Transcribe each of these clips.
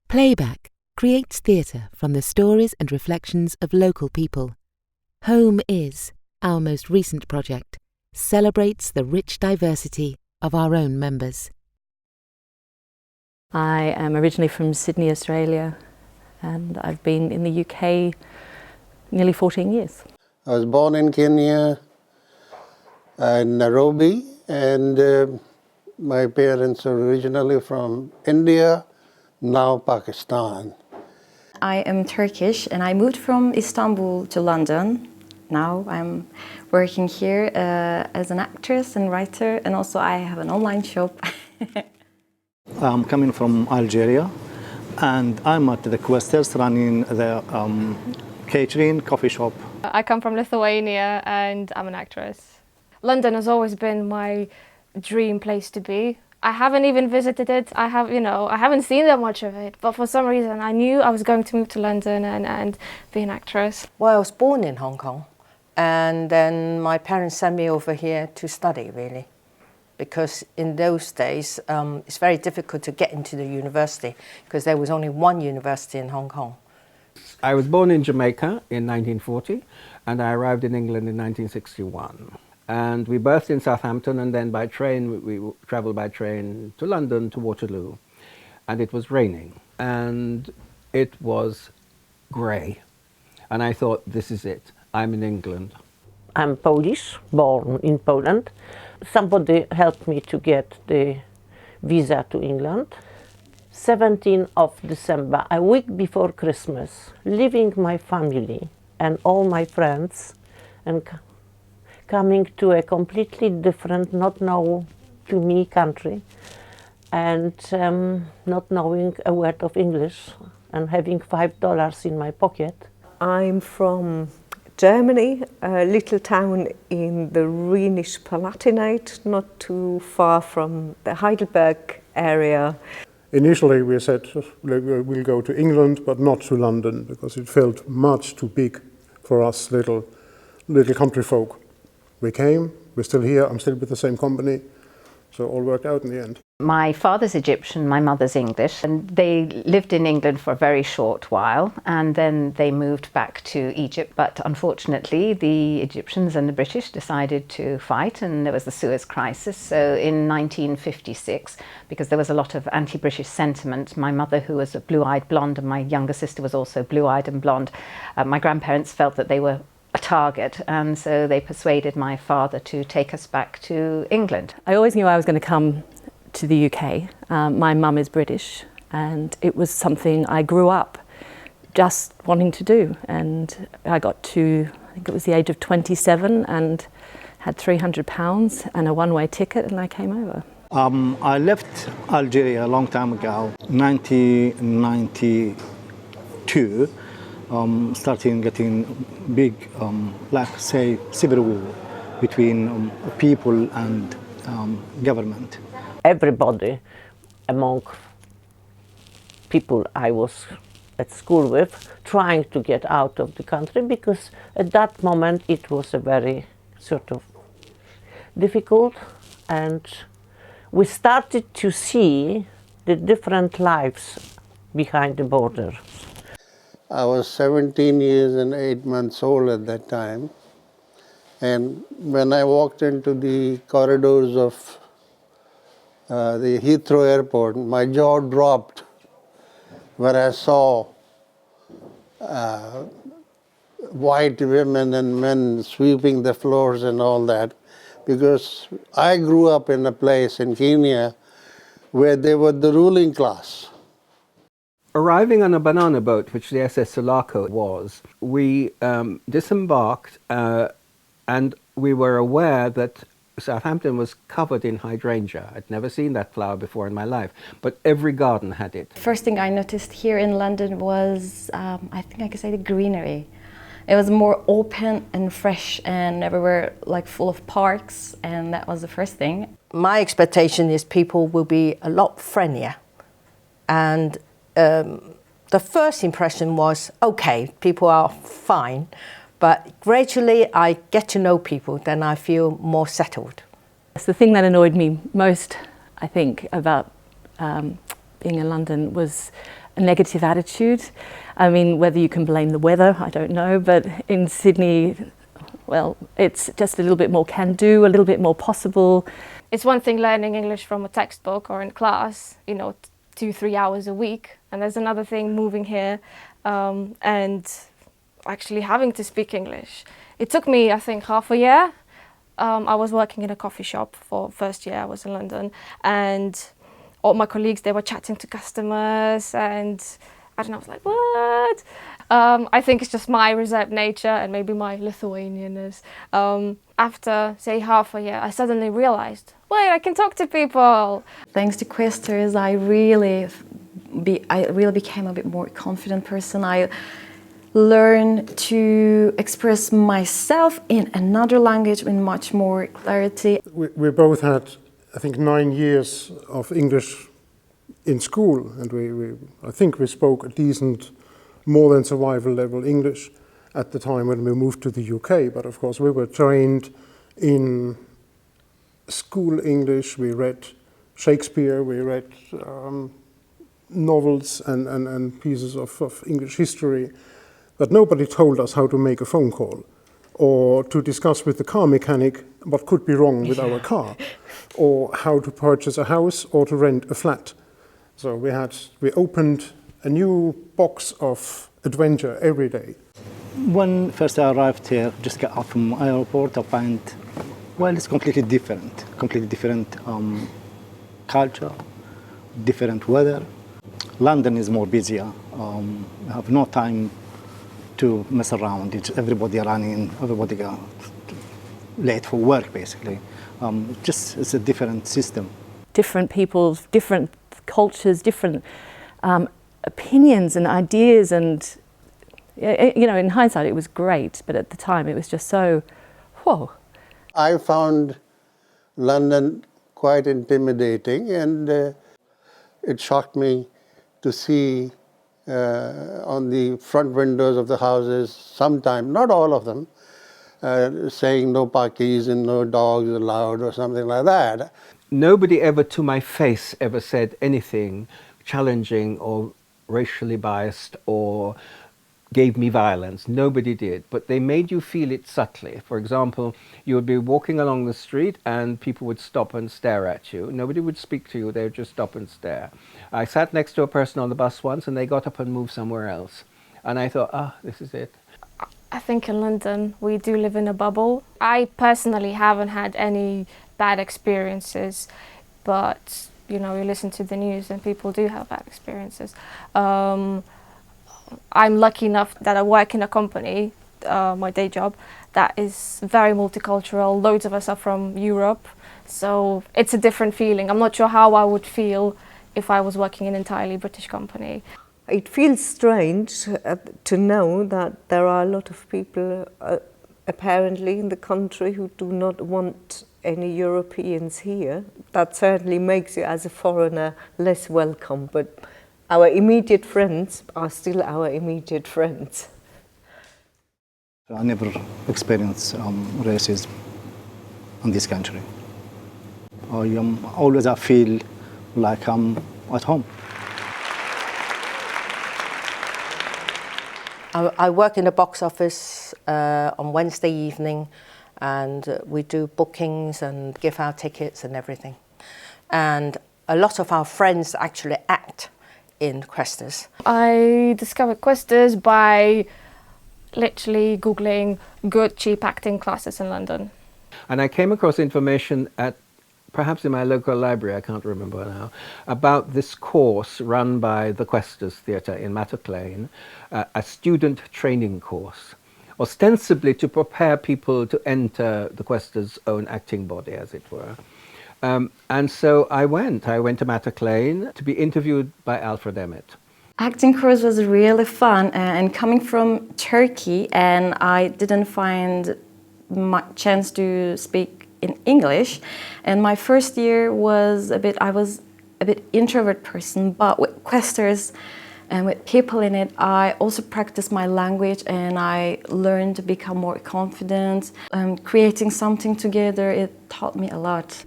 PlayBack creates theatre from the stories and reflections of local people. Home Is, our most recent project, celebrates the rich diversity of our own members. I am originally from Sydney, Australia, and I've been in the UK nearly 14 years. I was born in Kenya, in Nairobi, and my parents are originally from India, now Pakistan. I am Turkish and I moved from Istanbul to London. Now I'm working here as an actress and writer, and also I have an online shop. I'm coming from Algeria, and I'm at the Questors running the catering coffee shop. I come from Lithuania and I'm an actress. London has always been my dream place to be. I haven't even visited it. I haven't seen that much of it, but for some reason I knew I was going to move to London and be an actress. Well, I was born in Hong Kong, and then my parents sent me over here to study, really, because in those days it's very difficult to get into the university because there was only one university in Hong Kong. I was born in Jamaica in 1940 and I arrived in England in 1961. And we birthed in Southampton, and then by train, we travelled by train to London, to Waterloo. And it was raining and it was grey. And I thought, this is it, I'm in England. I'm Polish, born in Poland. Somebody helped me to get the visa to England. 17th of December, a week before Christmas, leaving my family and all my friends and coming to a completely different, not known to me country, and not knowing a word of English and having $5 in my pocket. I'm from Germany, a little town in the Rhenish Palatinate, not too far from the Heidelberg area. Initially we said we'll go to England but not to London because it felt much too big for us little country folk. We came, we're still here, I'm still with the same company, so it all worked out in the end. My father's Egyptian, my mother's English, and they lived in England for a very short while, and then they moved back to Egypt. But unfortunately, the Egyptians and the British decided to fight, and there was the Suez Crisis. So in 1956, because there was a lot of anti-British sentiment, my mother, who was a blue-eyed blonde, and my younger sister was also blue-eyed and blonde, my grandparents felt that they were a target, and so they persuaded my father to take us back to England. I always knew I was going to come to the UK. My mum is British, and it was something I grew up just wanting to do. And I got to, I think it was the age of 27, and had £300 and a one-way ticket, and I came over. I left Algeria a long time ago, 1992. Starting getting big, like say, civil war between people and government. Everybody among people I was at school with trying to get out of the country, because at that moment it was a very sort of difficult, and we started to see the different lives behind the border. I was 17 years and 8 months old at that time, and when I walked into the corridors of the Heathrow Airport, my jaw dropped when I saw white women and men sweeping the floors and all that, because I grew up in a place in Kenya where they were the ruling class. Arriving on a banana boat, which the SS Sulaco was, we disembarked and we were aware that Southampton was covered in hydrangea. I'd never seen that flower before in my life, but every garden had it. First thing I noticed here in London was, I think I could say, the greenery. It was more open and fresh and everywhere, like full of parks, and that was the first thing. My expectation is people will be a lot friendlier, and the first impression was, okay, people are fine, but gradually I get to know people, then I feel more settled. It's the thing that annoyed me most, I think, about being in London was a negative attitude. I mean, whether you can blame the weather, I don't know, but in Sydney, well, it's just a little bit more can-do, a little bit more possible. It's one thing learning English from a textbook or in class, 2-3 hours a week, and there's another thing moving here and actually having to speak English. It took me, I think, half a year. I was working in a coffee shop for first year I was in London, and all my colleagues, they were chatting to customers, and I don't know, I was like, what? I think it's just my reserved nature and maybe my Lithuanianness. After, say, half a year, I suddenly realized, wait, I can talk to people. Thanks to Questors, I really became a bit more confident person. I learned to express myself in another language with much more clarity. We both had, I think, 9 years of English in school, and I think we spoke a decent, more than survival level English at the time when we moved to the UK. But of course we were trained in school English. We read Shakespeare, we read novels and pieces of English history, but nobody told us how to make a phone call or to discuss with the car mechanic what could be wrong with our car, or how to purchase a house or to rent a flat. So we opened a new box of adventure every day. When first I arrived here, just got out from the airport, I find, well, it's completely different culture, different weather. London is more busier. I have no time to mess around. It's everybody running, everybody got late for work, basically. It's a different system. Different people, different cultures, different opinions and ideas, and in hindsight it was great, but at the time it was just so, whoa. I found London quite intimidating, and it shocked me to see on the front windows of the houses, sometimes, not all of them, saying no parkies and no dogs allowed or something like that. Nobody ever to my face ever said anything challenging or racially biased or gave me violence. Nobody did, but they made you feel it subtly. For example, you would be walking along the street and people would stop and stare at you. Nobody would speak to you, they would just stop and stare. I sat next to a person on the bus once and they got up and moved somewhere else. And I thought, this is it. I think in London we do live in a bubble. I personally haven't had any bad experiences, but you listen to the news and people do have bad experiences. I'm lucky enough that I work in a company, my day job, that is very multicultural. Loads of us are from Europe, so it's a different feeling. I'm not sure how I would feel if I was working in an entirely British company. It feels strange to know that there are a lot of people apparently in the country who do not want any Europeans here. That certainly makes you as a foreigner less welcome, but our immediate friends are still our immediate friends. I never experienced racism in this country. I feel like I'm at home. I work in a box office on Wednesday evening, and we do bookings and give out tickets and everything. And a lot of our friends actually act in Questors. I discovered Questors by literally Googling good cheap acting classes in London. And I came across information perhaps in my local library, I can't remember now, about this course run by the Questors Theatre in Matterclain, a student training course, ostensibly to prepare people to enter the Questors' own acting body, as it were. And so I went to Matterclain to be interviewed by Alfred Emmett. Acting course was really fun, and coming from Turkey, and I didn't find much chance to speak in English, and my first year was I was a bit introvert person, but with Questors and with people in it, I also practiced my language and I learned to become more confident. Creating something together, it taught me a lot.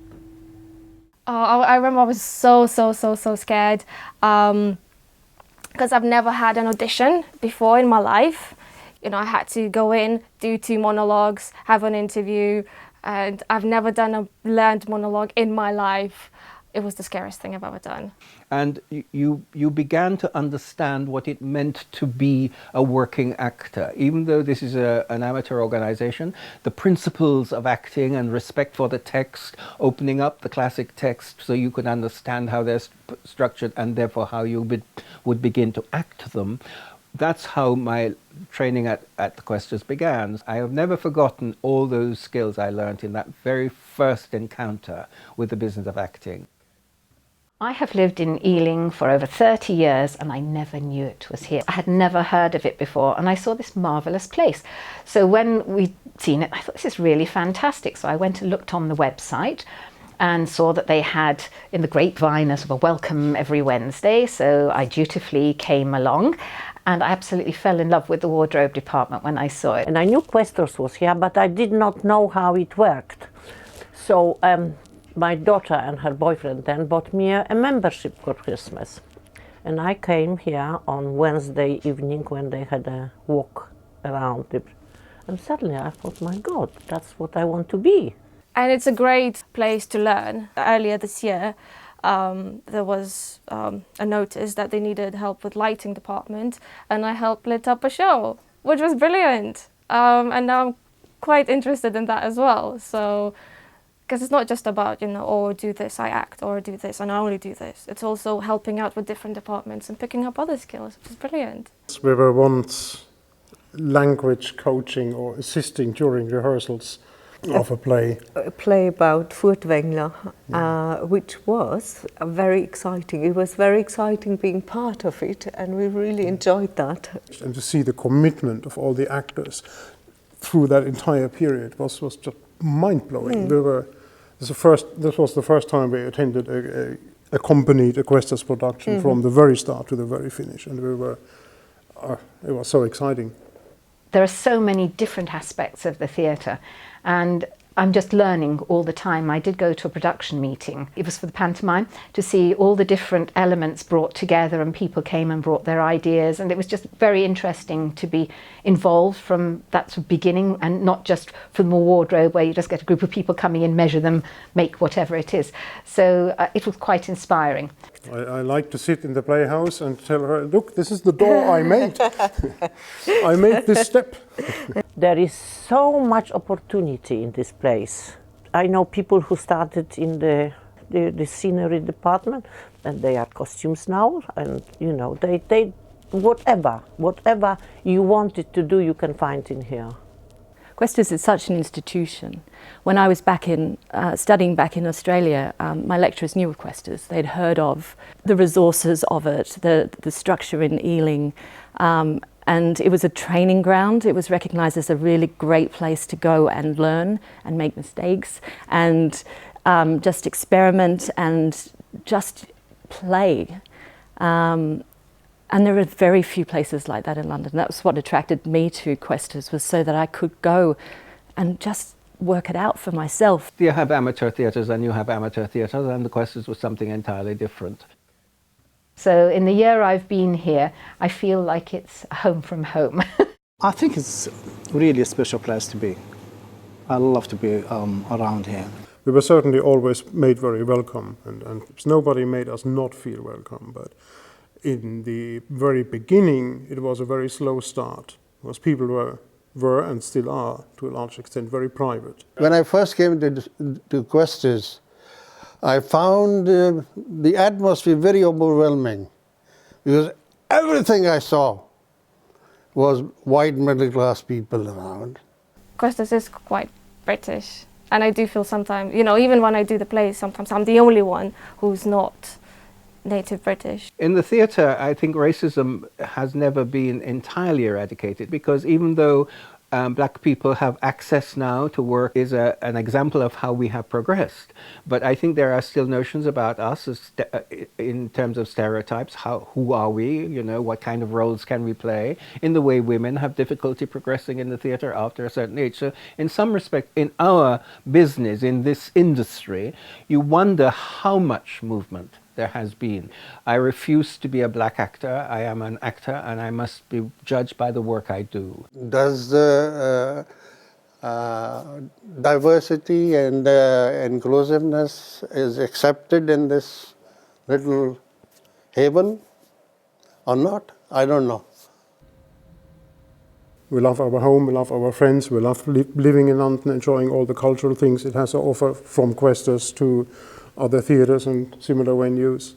I remember I was so scared. because I've never had an audition before in my life. You know, I had to go in, do 2 monologues, have an interview, and I've never done a learned monologue in my life. It was the scariest thing I've ever done. And you began to understand what it meant to be a working actor. Even though this is an amateur organization, the principles of acting and respect for the text, opening up the classic text so you could understand how they're structured and therefore how you would begin to act them. That's how my training at the Questors began. I have never forgotten all those skills I learned in that very first encounter with the business of acting. I have lived in Ealing for over 30 years and I never knew it was here. I had never heard of it before and I saw this marvellous place. So when we'd seen it, I thought, this is really fantastic. So I went and looked on the website and saw that they had in the grapevine a sort of a welcome every Wednesday. So I dutifully came along and I absolutely fell in love with the wardrobe department when I saw it. And I knew Questors was here, but I did not know how it worked. So my daughter and her boyfriend then bought me a membership for Christmas. And I came here on Wednesday evening when they had a walk around it. And suddenly I thought, my God, that's what I want to be. And it's a great place to learn. Earlier this year, there was a notice that they needed help with lighting department, and I helped lit up a show, which was brilliant. And now I'm quite interested in that as well. So, because it's not just about, you know, oh, do this, I act, or do this, and I only do this. It's also helping out with different departments and picking up other skills, which is brilliant. We were once language coaching or assisting during rehearsals of a play. A play about Furtwängler, which was very exciting. It was very exciting being part of it, and we really enjoyed that. And to see the commitment of all the actors through that entire period was just mind-blowing. This was the first time we attended accompanied a Questors production from the very start to the very finish, and it was so exciting. There are so many different aspects of the theatre and I'm just learning all the time. I did go to a production meeting. It was for the pantomime, to see all the different elements brought together, and people came and brought their ideas, and it was just very interesting to be involved from that sort of beginning, and not just from the wardrobe where you just get a group of people coming in, measure them, make whatever it is. So it was quite inspiring. I like to sit in the playhouse and tell her, look, this is the door I made. I made this step. There is so much opportunity in this place. I know people who started in the scenery department, and they are costumes now, and you know, they whatever you wanted to do, you can find in here. Questors is such an institution. When I was back in studying back in Australia, my lecturers knew of Questors. They'd heard of the resources of it, the structure in Ealing, and it was a training ground. It was recognised as a really great place to go and learn and make mistakes and just experiment and just play. And there are very few places like that in London. That was what attracted me to Questors, was so that I could go and just work it out for myself. You have amateur theatres and you have amateur theatres, and the Questors was something entirely different. So in the year I've been here, I feel like it's home from home. I think it's really a special place to be. I love to be around here. We were certainly always made very welcome, and nobody made us not feel welcome. But in the very beginning, it was a very slow start, because people were and still are, to a large extent, very private. When I first came to Questors, I found the atmosphere very overwhelming, because everything I saw was white middle-class people around. Questors is quite British, and I do feel sometimes, you know, even when I do the plays, sometimes I'm the only one who's not native British. In the theatre, I think racism has never been entirely eradicated, because even though black people have access now to work is an example of how we have progressed. But I think there are still notions about us as in terms of stereotypes. Who are we? You know, what kind of roles can we play? In the way women have difficulty progressing in the theatre after a certain age. So in some respect, in our business, in this industry, you wonder how much movement there has been. I refuse to be a black actor. I am an actor and I must be judged by the work I do. Does the diversity and inclusiveness is accepted in this little haven or not? I don't know. We love our home, we love our friends, we love living in London, enjoying all the cultural things it has to offer, from Questors to other theatres and similar venues.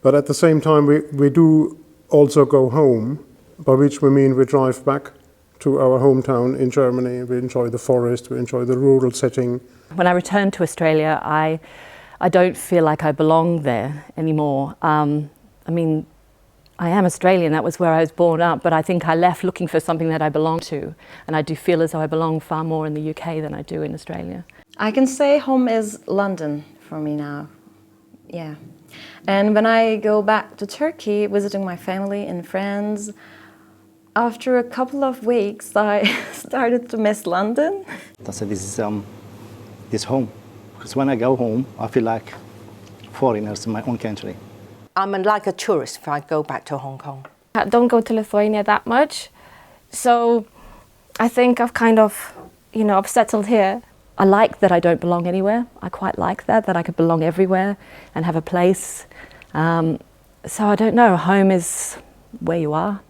But at the same time, we do also go home, by which we mean we drive back to our hometown in Germany. We enjoy the forest, we enjoy the rural setting. When I return to Australia, I don't feel like I belong there anymore. I mean, I am Australian, that was where I was born up, but I think I left looking for something that I belong to, and I do feel as though I belong far more in the UK than I do in Australia. I can say home is London for me now, yeah. And when I go back to Turkey, visiting my family and friends, after a couple of weeks I started to miss London. I said, this is home, because when I go home, I feel like foreigners in my own country. I'm like a tourist if I go back to Hong Kong. I don't go to Lithuania that much, so I think I've kind of, I've settled here. I like that I don't belong anywhere. I quite like that I could belong everywhere and have a place. So I don't know, home is where you are.